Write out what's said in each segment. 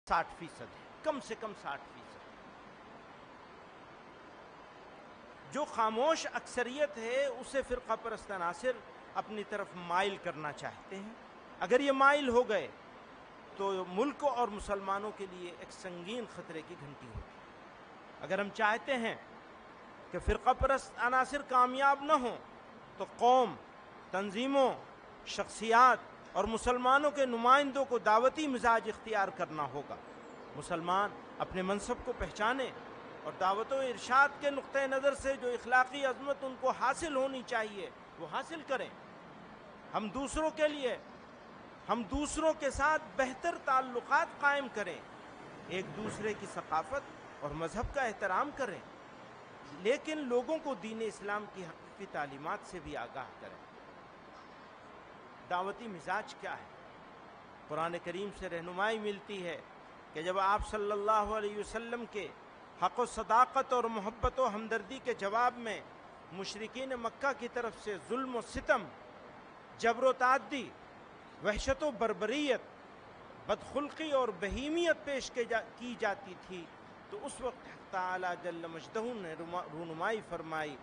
60% ہے، کم سے کم 60%۔ جو خاموش اکثریت ہے اسے فرقہ پرست عناصر اپنی طرف مائل کرنا چاہتے ہیں۔ اگر یہ مائل ہو گئے تو ملک اور مسلمانوں کے لیے ایک سنگین خطرے کی گھنٹی ہوگی۔ اگر ہم چاہتے ہیں کہ فرقہ پرست عناصر کامیاب نہ ہوں تو قوم، تنظیموں، شخصیات اور مسلمانوں کے نمائندوں کو دعوتی مزاج اختیار کرنا ہوگا۔ مسلمان اپنے منصب کو پہچانیں اور دعوت و ارشاد کے نقطہ نظر سے جو اخلاقی عظمت ان کو حاصل ہونی چاہیے وہ حاصل کریں۔ ہم دوسروں کے ساتھ بہتر تعلقات قائم کریں، ایک دوسرے کی ثقافت اور مذہب کا احترام کریں، لیکن لوگوں کو دین اسلام کی حقیقی تعلیمات سے بھی آگاہ کریں۔ دعوتی مزاج کیا ہے؟ قرآن کریم سے رہنمائی ملتی ہے کہ جب آپ صلی اللہ علیہ وسلم کے حق و صداقت اور محبت و ہمدردی کے جواب میں مشرکین مکہ کی طرف سے ظلم و ستم، جبر و تعدی، وحشت و بربریت، بدخلقی اور بہیمیت پیش کی جاتی تھی تو اس وقت حق تعالی جل مجدہ نے رہنمائی فرمائی۔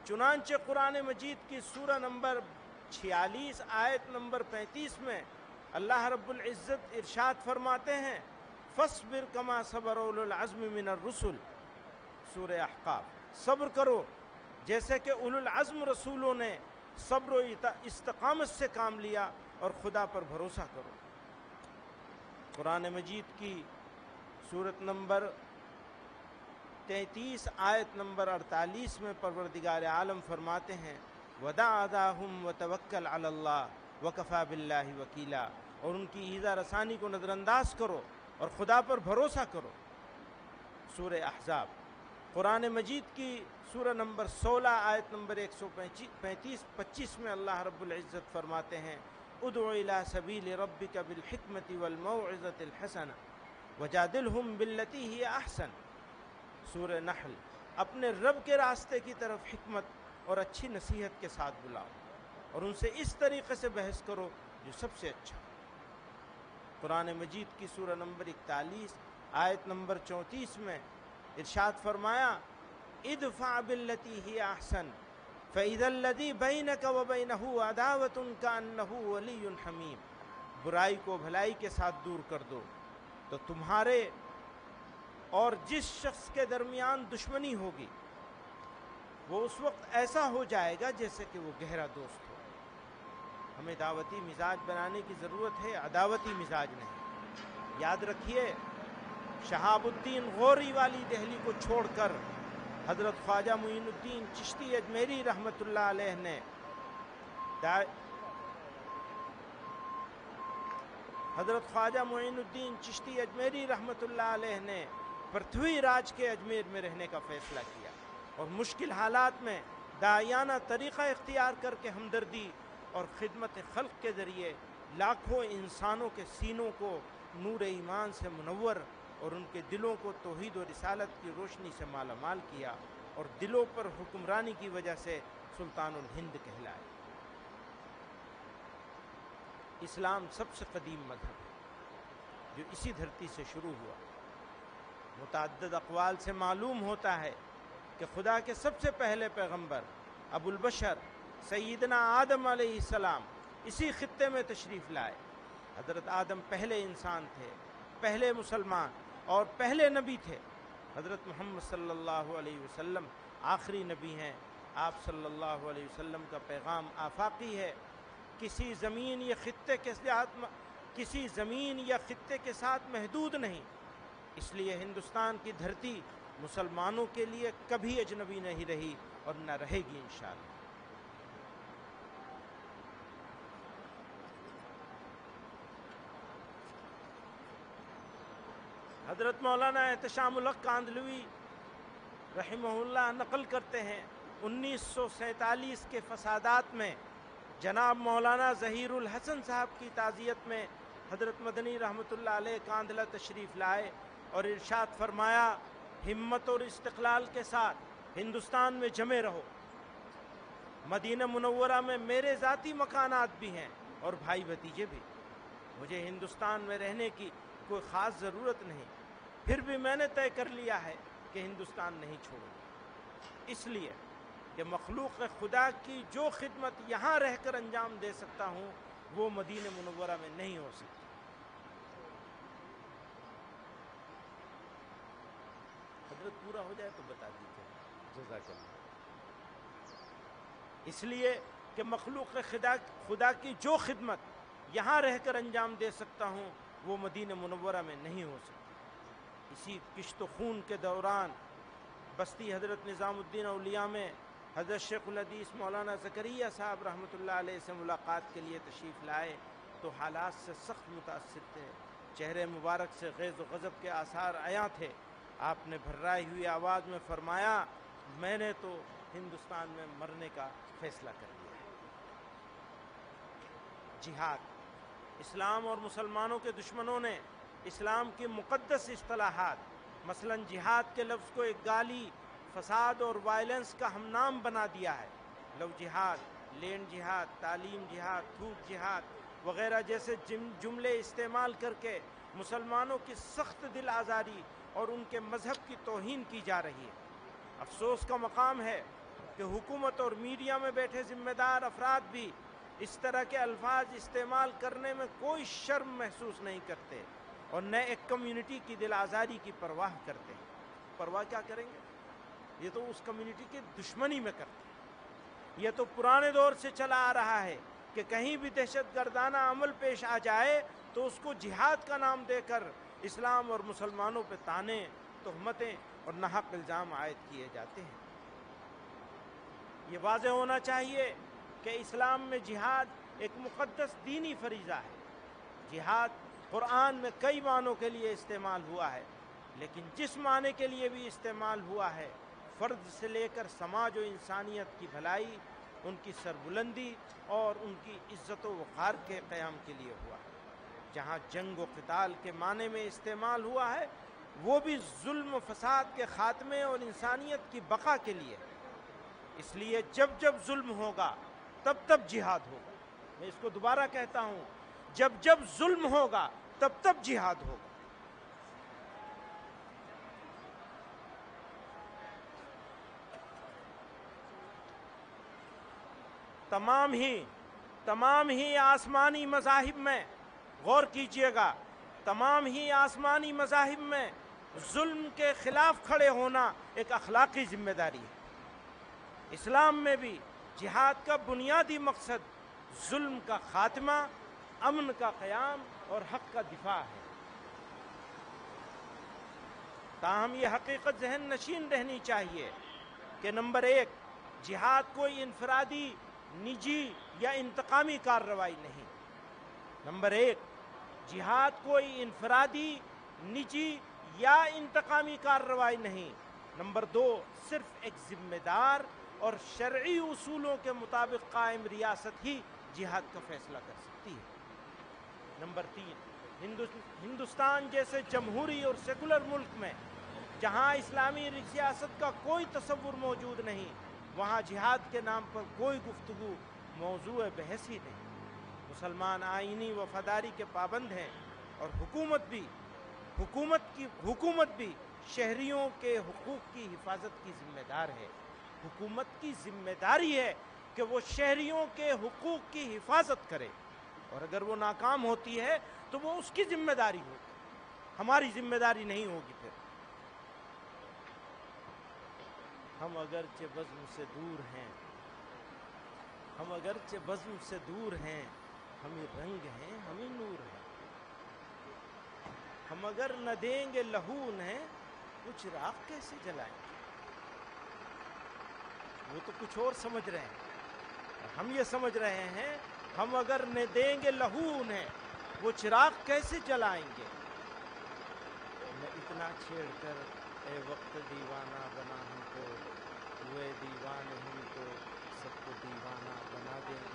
چنانچہ قرآن مجید کی سورہ نمبر 46 آیت نمبر 35 میں اللہ رب العزت ارشاد فرماتے ہیں فَاصْبِرْ كَمَا صَبَرَ أُولُو الْعَزْمِ مِنَ الرُّسُلِ، سورہ احقاف، صبر کرو جیسے کہ اولو العزم رسولوں نے صبر و استقامت سے کام لیا، اور خدا پر بھروسہ کرو۔ قرآن مجید کی سورت نمبر 33 آیت نمبر 48 میں پروردگار عالم فرماتے ہیں وَدَعْ أَذَاهُمْ وَتَوَكَّلْ عَلَى اللَّهِ وَكَفَى بِاللَّهِ وَكِيلًا، اور ان کی ایذا رسانی کو نظر انداز کرو اور خدا پر بھروسہ کرو۔ سورہ احزاب، قرآن مجید کی سورہ نمبر 16 آیت نمبر 135 میں اللہ رب العزت فرماتے ہیں ادع الی سبیل ربک بالحکمت والموعظۃ الحسنہ وجادلہم باللتی ہی احسن۔ سورہ نحل، اپنے رب کے راستے کی طرف حکمت اور اچھی نصیحت کے ساتھ بلاؤ اور ان سے اس طریقے سے بحث کرو جو سب سے اچھا۔ قرآن مجید کی سورہ نمبر 41 آیت نمبر 34 میں ارشاد فرمایا ادفع باللتی ہی احسن فاذا الذی بینک وبینہ عداوۃ کانہ ولی حمیم، برائی کو بھلائی کے ساتھ دور کر دو تو تمہارے اور جس شخص کے درمیان دشمنی ہوگی وہ اس وقت ایسا ہو جائے گا جیسے کہ وہ گہرا دوست ہو۔ ہمیں دعوتی مزاج بنانے کی ضرورت ہے، عداوتی مزاج نہیں۔ یاد رکھیے شہاب الدین غوری والی دہلی کو چھوڑ کر حضرت خواجہ معین الدین چشتی اجمیری رحمۃ اللہ علیہ نے حضرت خواجہ معین الدین چشتی اجمیری رحمۃ اللہ علیہ نے پرتھوی راج کے اجمیر میں رہنے کا فیصلہ کیا اور مشکل حالات میں داعیانہ طریقہ اختیار کر کے ہمدردی اور خدمت خلق کے ذریعے لاکھوں انسانوں کے سینوں کو نور ایمان سے منور اور ان کے دلوں کو توحید و رسالت کی روشنی سے مالا مال کیا اور دلوں پر حکمرانی کی وجہ سے سلطان الہند کہلائے۔ اسلام سب سے قدیم مذہب ہے جو اسی دھرتی سے شروع ہوا۔ متعدد اقوال سے معلوم ہوتا ہے کہ خدا کے سب سے پہلے پیغمبر ابو البشر سیدنا آدم علیہ السلام اسی خطے میں تشریف لائے۔ حضرت آدم پہلے انسان تھے، پہلے مسلمان اور پہلے نبی تھے۔ حضرت محمد صلی اللہ علیہ وسلم آخری نبی ہیں۔ آپ صلی اللہ علیہ وسلم کا پیغام آفاقی ہے، کسی زمین یا خطے کے ساتھ محدود نہیں۔ اس لیے ہندوستان کی دھرتی مسلمانوں کے لیے کبھی اجنبی نہیں رہی اور نہ رہے گی انشاءاللہ۔ حضرت مولانا احتشام الحق کاندھلوی رحمہ اللہ نقل کرتے ہیں 1947 کے فسادات میں جناب مولانا ظہیر الحسن صاحب کی تعزیت میں حضرت مدنی رحمۃ اللہ علیہ کاندھلہ تشریف لائے اور ارشاد فرمایا ہمت اور استقلال کے ساتھ ہندوستان میں جمے رہو۔ مدینہ منورہ میں میرے ذاتی مکانات بھی ہیں اور بھائی بھتیجے بھی۔ مجھے ہندوستان میں رہنے کی کوئی خاص ضرورت نہیں، پھر بھی میں نے طے کر لیا ہے کہ ہندوستان نہیں چھوڑوں گا، اس لیے کہ مخلوق خدا کی جو خدمت یہاں رہ کر انجام دے سکتا ہوں وہ مدینہ منورہ میں نہیں ہو سکتی۔ حضرت پورا ہو جائے تو بتا دیجیے، جزاک اللہ۔ اس لیے کہ مخلوق خدا کی جو خدمت یہاں رہ کر انجام دے سکتا ہوں وہ مدینہ منورہ میں نہیں ہو سکتی۔ اسی کشت و خون کے دوران بستی حضرت نظام الدین اولیاء میں حضرت شیخ الحدیث مولانا زکریا صاحب رحمۃ اللہ علیہ سے ملاقات کے لیے تشریف لائے تو حالات سے سخت متاثر تھے، چہرے مبارک سے غیظ و غضب کے آثار عیاں تھے۔ آپ نے بھررائی ہوئی آواز میں فرمایا، میں نے تو ہندوستان میں مرنے کا فیصلہ کر لیا ہے۔ جہاد، اسلام اور مسلمانوں کے دشمنوں نے اسلام کی مقدس اصطلاحات مثلا جہاد کے لفظ کو ایک گالی، فساد اور وائلنس کا ہم نام بنا دیا ہے۔ لو جہاد، لینڈ جہاد، تعلیم جہاد، تھوک جہاد وغیرہ جیسے جملے استعمال کر کے مسلمانوں کی سخت دل آزاری اور ان کے مذہب کی توہین کی جا رہی ہے۔ افسوس کا مقام ہے کہ حکومت اور میڈیا میں بیٹھے ذمہ دار افراد بھی اس طرح کے الفاظ استعمال کرنے میں کوئی شرم محسوس نہیں کرتے اور نہ ایک کمیونٹی کی دل آزاری کی پرواہ کرتے ہیں۔ پرواہ کیا کریں گے؟ یہ تو اس کمیونٹی کی دشمنی میں کرتے ہیں۔ یہ تو پرانے دور سے چلا آ رہا ہے کہ کہیں بھی دہشت گردانہ عمل پیش آ جائے تو اس کو جہاد کا نام دے کر اسلام اور مسلمانوں پہ طعنے، تہمتیں اور ناحق الزام عائد کیے جاتے ہیں۔ یہ واضح ہونا چاہیے کہ اسلام میں جہاد ایک مقدس دینی فریضہ ہے۔ جہاد قرآن میں کئی معنوں کے لیے استعمال ہوا ہے، لیکن جس معنی کے لیے بھی استعمال ہوا ہے فرد سے لے کر سماج و انسانیت کی بھلائی، ان کی سربلندی اور ان کی عزت و وقار کے قیام کے لیے ہوا ہے۔ جہاں جنگ و قتال کے معنی میں استعمال ہوا ہے وہ بھی ظلم و فساد کے خاتمے اور انسانیت کی بقا کے لیے ہے۔ اس لیے جب جب ظلم ہوگا تب تب جہاد ہوگا۔ میں اس کو دوبارہ کہتا ہوں، جب جب ظلم ہوگا تب تب جہاد ہوگا۔ تمام ہی آسمانی مذاہب میں غور کیجئے گا، تمام ہی آسمانی مذاہب میں ظلم کے خلاف کھڑے ہونا ایک اخلاقی ذمہ داری ہے۔ اسلام میں بھی جہاد کا بنیادی مقصد ظلم کا خاتمہ، امن کا قیام اور حق کا دفاع ہے۔ تاہم یہ حقیقت ذہن نشین رہنی چاہیے کہ نمبر 1، جہاد کوئی انفرادی، نجی یا انتقامی کارروائی نہیں۔ نمبر 1، جہاد کوئی انفرادی، نجی یا انتقامی کارروائی نہیں۔ نمبر 2، صرف ایک ذمہ دار اور شرعی اصولوں کے مطابق قائم ریاست ہی جہاد کا فیصلہ کر سکتی ہے۔ نمبر 3، ہندوستان جیسے جمہوری اور سیکولر ملک میں جہاں اسلامی سیاست کا کوئی تصور موجود نہیں، وہاں جہاد کے نام پر کوئی گفتگو موضوع بحث ہی نہیں۔ مسلمان آئینی وفاداری کے پابند ہیں اور حکومت بھی شہریوں کے حقوق کی حفاظت کی ذمہ دار ہے۔ حکومت کی ذمہ داری ہے کہ وہ شہریوں کے حقوق کی حفاظت کرے، اور اگر وہ ناکام ہوتی ہے تو وہ اس کی ذمہ داری ہوگی، ہماری ذمہ داری نہیں ہوگی۔ پھر ہم اگرچہ بزم سے دور ہیں، ہمیں رنگ ہیں، ہمیں نور ہے۔ ہم اگر نہ دیں گے لہو انہیں، کچھ راغ کیسے جلائیں گے؟ وہ تو کچھ اور سمجھ رہے ہیں، ہم یہ سمجھ رہے ہیں ہم اگر نہ دیں گے لہو انہیں، وہ چراغ کیسے جلائیں گے؟ میں اتنا چھیڑ کر اے وقت دیوانہ بنا ہم کو، ہوئے دیوانے ہم تو سب کو دیوانہ بنا دیں گے۔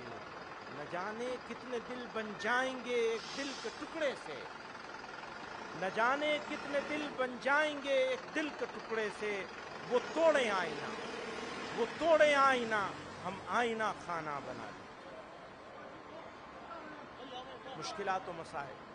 نہ جانے کتنے دل بن جائیں گے ایک دل کے ٹکڑے سے، نہ جانے کتنے دل بن جائیں گے ایک دل کے ٹکڑے سے۔ وہ توڑیں آئینہ، ہم آئینہ خانہ بنا دیں۔ مشکلات و مسائل.